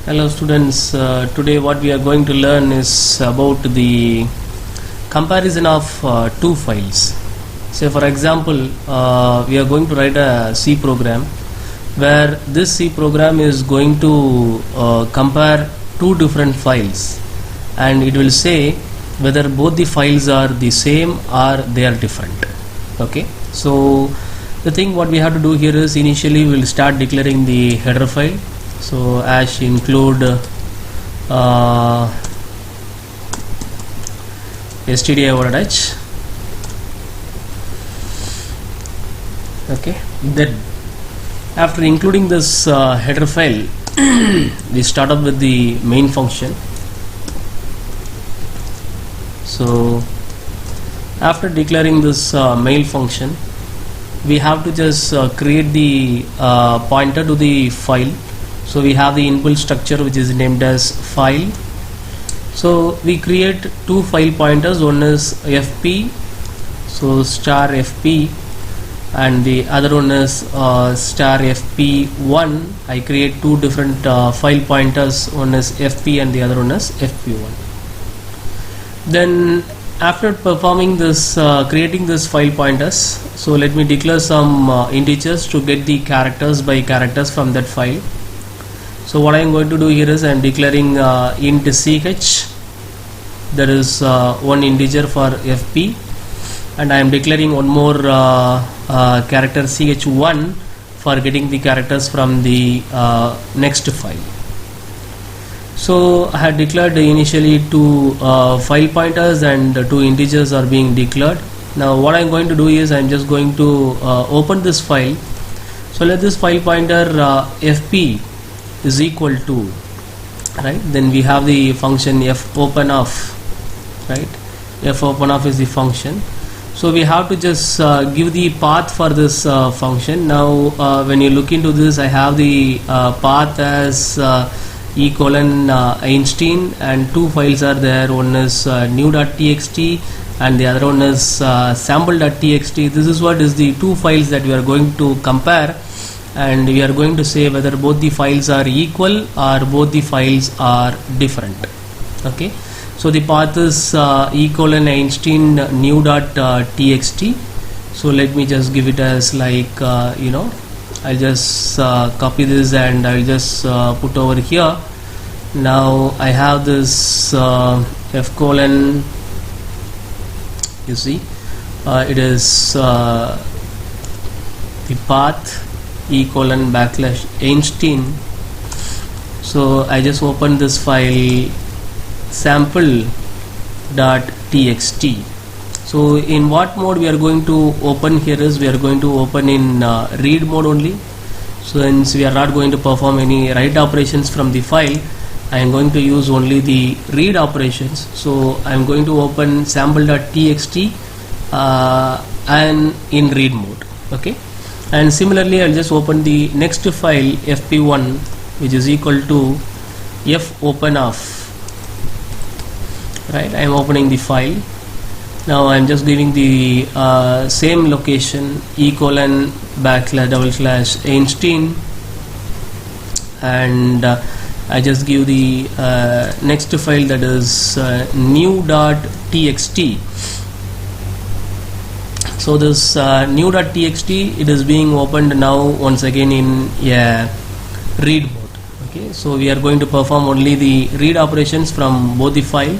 Hello students, today what we are going to learn is about the comparison of two files. Say for example, we are going to write a C program where this C program is going to compare two different files, and it will say whether both the files are the same or they are different. Okay, so the thing what we have to do here is initially we will start declaring the header file. So as include stdio.h. Okay, then after including this header file, we start up with the main function. So after declaring this main function, we have to just create the pointer to the file. So we have the inbuilt structure which is named as file. So we create two file pointers, one is fp, so star fp, and the other one is star fp1. I create two different file pointers, one is fp and the other one is fp1. Then after performing this creating this file pointers, so let me declare some integers to get the characters by characters from that file. So what I am going to do here is I am declaring int ch, there is one integer for fp, and I am declaring one more character ch1 for getting the characters from the next file. So I had declared initially two file pointers and two integers are being declared. Now what I am going to do is I am just going to open this file. So let this file pointer fp is equal to, right, then we have the function fopen_of, right, fopen_of is the function. So we have to just give the path for this function. Now when you look into this, I have the path as Einstein, and two files are there, one is new.txt and the other one is sample.txt. This is what is the two files that we are going to compare, and we are going to say whether both the files are equal or both the files are different. Okay, so the path is Einstein new.txt. so let me just give it as like I'll just copy this and I'll just put over here. Now I have this f colon, you see it is the path /Einstein. So I just open this file sample.txt. So in what mode we are going to open here is we are going to open in read mode only. So since we are not going to perform any write operations from the file, I am going to use only the read operations. So I am going to open sample.txt and in read mode. Okay, and similarly I'll just open the next file fp1, which is equal to fopen_of, right. I am opening the file. Now I am just giving the same location //Einstein, and I just give the next file, that is new.txt. So this new.txt, it is being opened now once again in read mode. Okay, so we are going to perform only the read operations from both the file.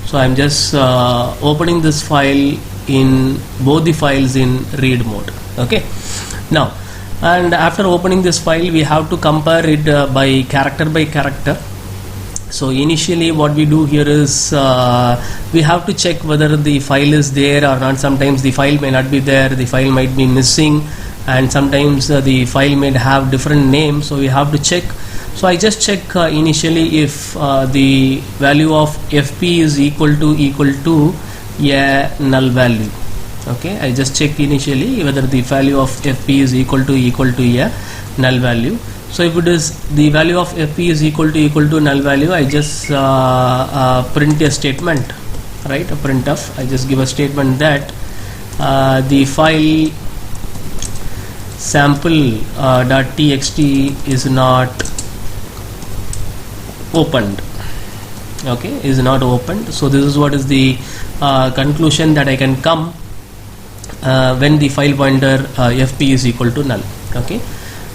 So I am just opening this file in both the files in read mode. Okay, now and after opening this file, we have to compare it by character. So initially what we do here is we have to check whether the file is there or not. Sometimes the file may not be there, the file might be missing, and sometimes the file may have different names, so we have to check. So I just check initially if the value of fp is equal to a null value. Okay, I just check initially whether the value of fp is equal to a null value. So if it is the value of fp is equal to null value, I just print a statement, right, a printf. I just give a statement that the file sample.txt is not opened. Okay, is not opened. So this is what is the conclusion that I can come when the file pointer fp is equal to null. Okay,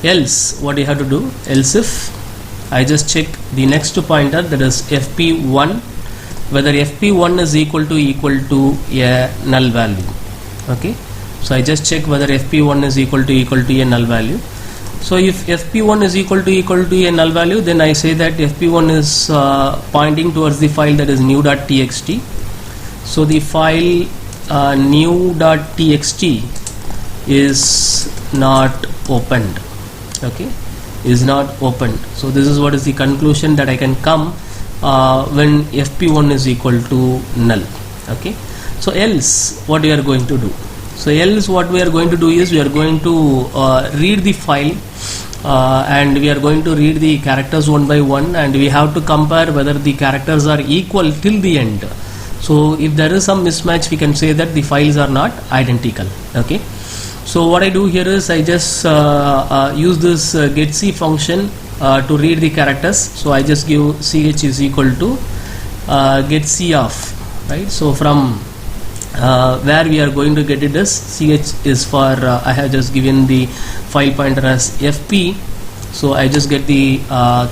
else what you have to do, else if I just check the next pointer, that is fp1, whether fp1 is equal to a null value. Okay, so I just check whether fp1 is equal to a null value. So if fp1 is equal to a null value, then I say that fp1 is pointing towards the file that is new.txt. So the file new.txt is not opened. Okay, is not opened. So this is what is the conclusion that I can come when fp1 is equal to null. Okay, so else what we are going to do? So else what we are going to do is we are going to read the file and we are going to read the characters one by one, and we have to compare whether the characters are equal till the end. So if there is some mismatch, we can say that the files are not identical. Okay, so what I do here is I just use this getC function to read the characters. So I just give ch is equal to getC of, right? So from where we are going to get it is ch is for I have just given the file pointer as fp, so I just get the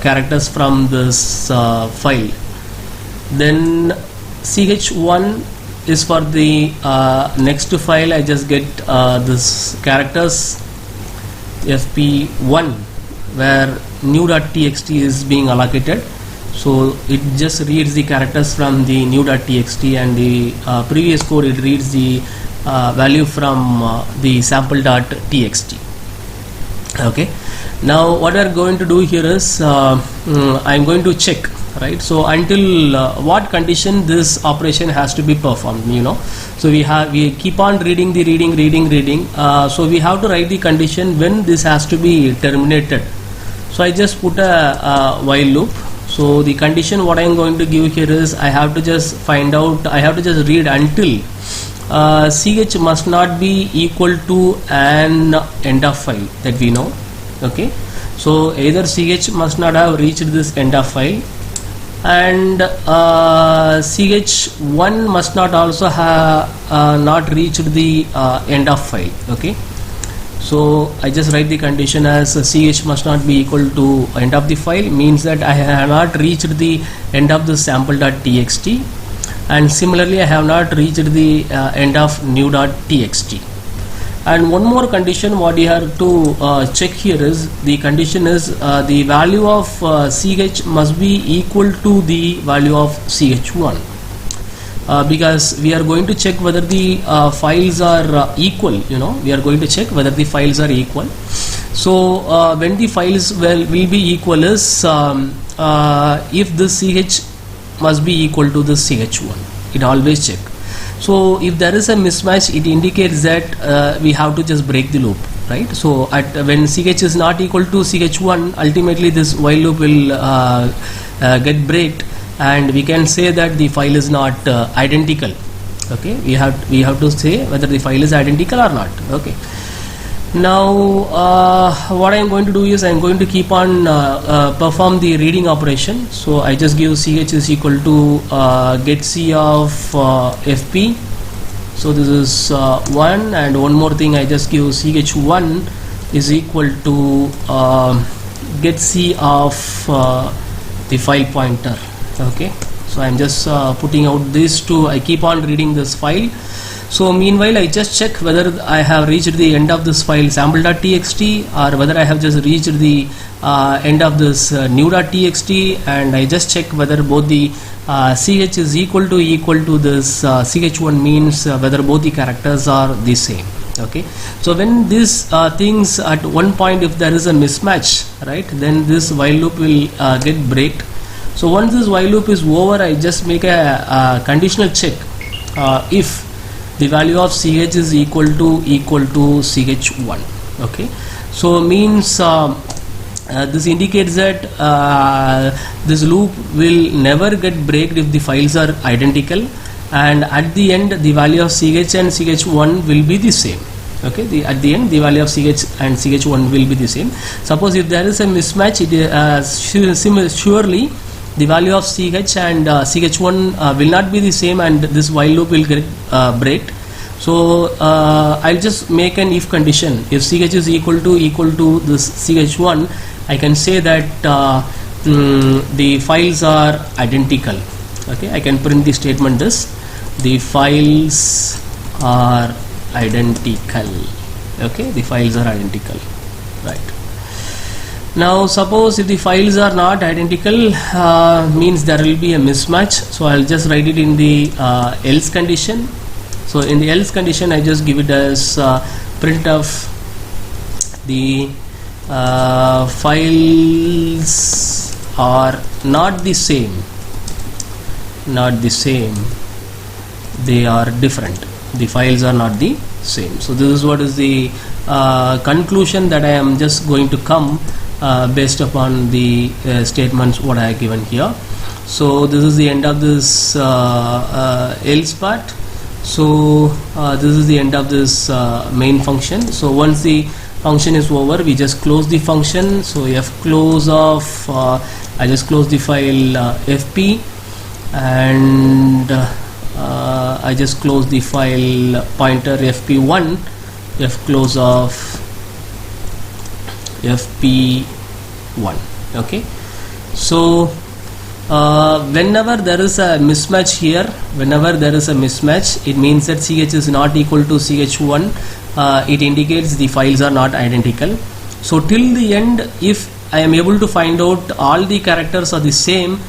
characters from this file. Then ch1 is for the next file. I just get this characters fp1 where new.txt is being allocated. So it just reads the characters from the new.txt, and the previous code it reads the value from the sample.txt. Okay, now what we are going to do here is I am going to check, right? So until what condition this operation has to be performed, so we keep on reading the reading, so we have to write the condition when this has to be terminated. So I just put a while loop. So the condition what I am going to give here is I have to just find out, I have to just read until ch must not be equal to an end of file that we know. Okay, so either ch must not have reached this end of file, and ch1 must not also have not reached the end of file. Okay, so I just write the condition as ch must not be equal to end of the file, means that I have not reached the end of the sample.txt, and similarly I have not reached the end of new.txt. And one more condition what you have to check here is the condition is the value of ch must be equal to the value of ch1. Because we are going to check whether the files are equal. We are going to check whether the files are equal. So when the files will be equal is if this ch must be equal to the ch1. It always check. So if there is a mismatch, it indicates that we have to just break the loop, right? So when ch is not equal to ch1, ultimately this while loop will get breaked, and we can say that the file is not identical. Okay, we have to say whether the file is identical or not. Okay, now what I am going to do is I am going to keep on perform the reading operation. So I just give ch is equal to getC of fp. So this is 1, and one more thing, I just give ch1 is equal to getC of the file pointer. Okay, so I'm just putting out these two. I keep on reading this file. So meanwhile I just check whether I have reached the end of this file sample.txt, or whether I have just reached the end of this new.txt, and I just check whether both the ch is equal to this ch1, means whether both the characters are the same. Okay, so when these things at one point, if there is a mismatch, right, then this while loop will get breaked. So once this while loop is over, I just make a conditional check if the value of ch is equal to ch1. Okay, so means this indicates that this loop will never get breaked if the files are identical, and at the end the value of ch and ch1 will be the same. Okay, at the end the value of ch and ch1 will be the same. Suppose if there is a mismatch, it surely the value of ch and ch1 will not be the same, and this while loop will get break. So I'll just make an if condition. If ch is equal to this ch1, I can say that the files are identical. Okay, I can print the statement this: the files are identical. Okay, the files are identical, right? Now suppose if the files are not identical, means there will be a mismatch. So I'll just write it in the else condition. So in the else condition, I just give it as print of the files are not the same, they are different. The files are not the same. So this is what is the conclusion that I am just going to come based upon the statements what I have given here. So this is the end of this else part. So this is the end of this main function. So once the function is over, we just close the function. So f close of I just close the file fp, and I just close the file pointer fp1, f close of fp1. Okay, so whenever there is a mismatch here, it means that ch is not equal to ch1. It indicates the files are not identical. So till the end, if I am able to find out all the characters are the same,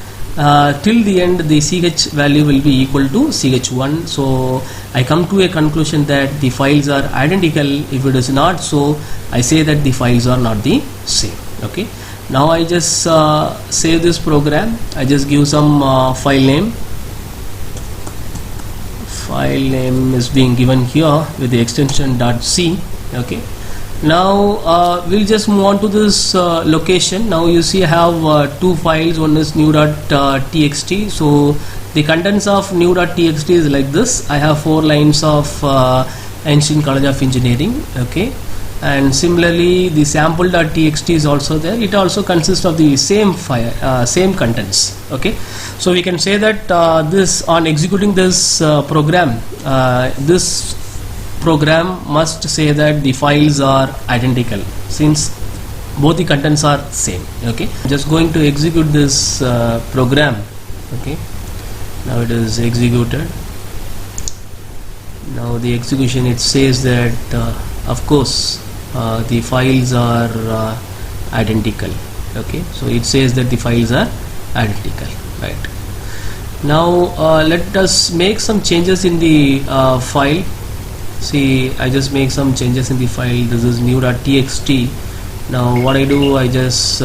till the end the ch value will be equal to ch1. So I come to a conclusion that the files are identical. If it is not so, I say that the files are not the same. Okay, now I just save this program. I just give some file name. File name is being given here with the extension .c. Okay, now we'll just move on to this location. Now you see I have two files. One is new.txt. So the contents of new.txt is like this. I have 4 lines of Einstein College of Engineering. Okay, and similarly the sample.txt is also there. It also consists of the same file, same contents. Okay, so we can say that this on executing this program, this program must say that the files are identical since both the contents are same. Okay, just going to execute this program. Okay, now it is executed. Now the execution, it says that of course the files are identical. Okay, so it says that the files are identical, right? Now let us make some changes in the file. See, I just make some changes in the file. This is new.txt. Now what I do, I just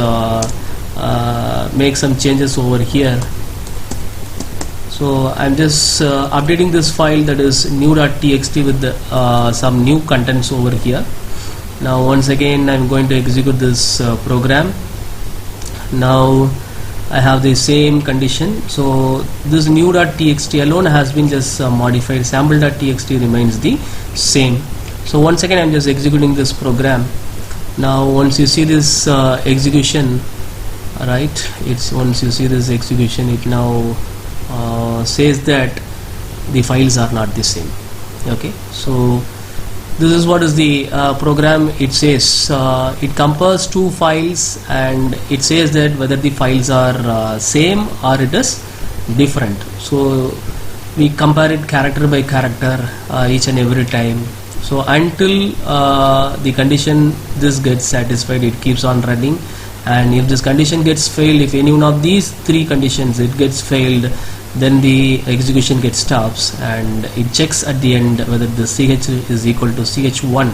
make some changes over here. So I'm just updating this file, that is new.txt, with the, some new contents over here. Now once again I'm going to execute this program. Now I have the same condition. So this new.txt alone has been just modified. Sample.txt remains the same. So once again I'm just executing this program. Now once you see this execution, right, it's once you see this execution, it now says that the files are not the same. Okay, so this is what is the program. It says it compares two files and it says that whether the files are same or it is different. So we compare it character by character each and every time. So until the condition this gets satisfied, it keeps on running. And if this condition gets failed, if any one of these 3 conditions it gets failed, then the execution gets stops and it checks at the end whether the ch is equal to ch1,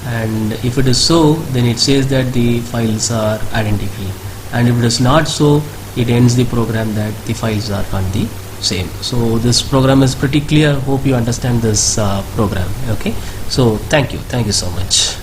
and if it is so, then it says that the files are identical, and if it is not so, it ends the program that the files are not the same. So this program is pretty clear. Hope you understand this program. Okay, so thank you so much.